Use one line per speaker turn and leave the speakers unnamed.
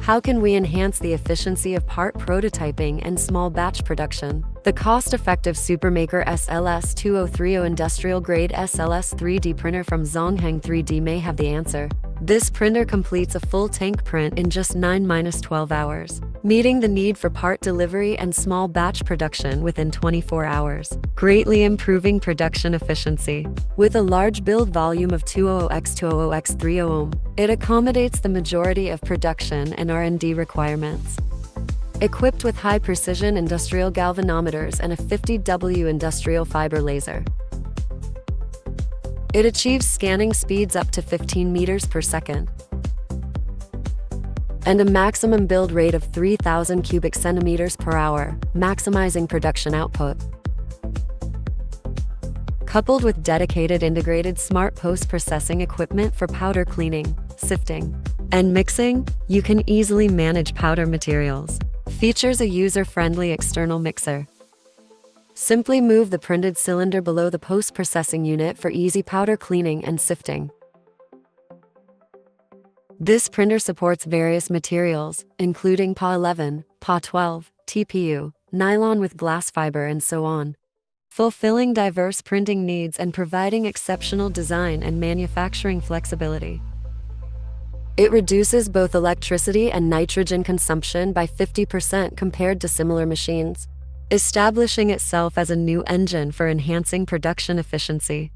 How can we enhance the efficiency of part prototyping and small batch production? The cost-effective SUPERMAKER SLS2030 industrial-grade SLS3D printer from Zongheng 3D may have the answer. This printer completes a full tank print in just 9–12 hours, meeting the need for part delivery and small batch production within 24 hours, greatly improving production efficiency. With a large build volume of 200x200x300, it accommodates the majority of production and R&D requirements. Equipped with high-precision industrial galvanometers and a 50W industrial fiber laser, it achieves scanning speeds up to 15 meters per second and a maximum build rate of 3,000 cubic centimeters per hour, maximizing production output. Coupled with dedicated integrated smart post-processing equipment for powder cleaning, sifting, and mixing, you can easily manage powder materials. Features a user-friendly external mixer. Simply move the printed cylinder below the post-processing unit for easy powder cleaning and sifting. This printer supports various materials, including PA11, PA12, TPU, nylon with glass fiber, and so on, fulfilling diverse printing needs and providing exceptional design and manufacturing flexibility. It reduces both electricity and nitrogen consumption by 50% compared to similar machines, establishing itself as a new engine for enhancing production efficiency.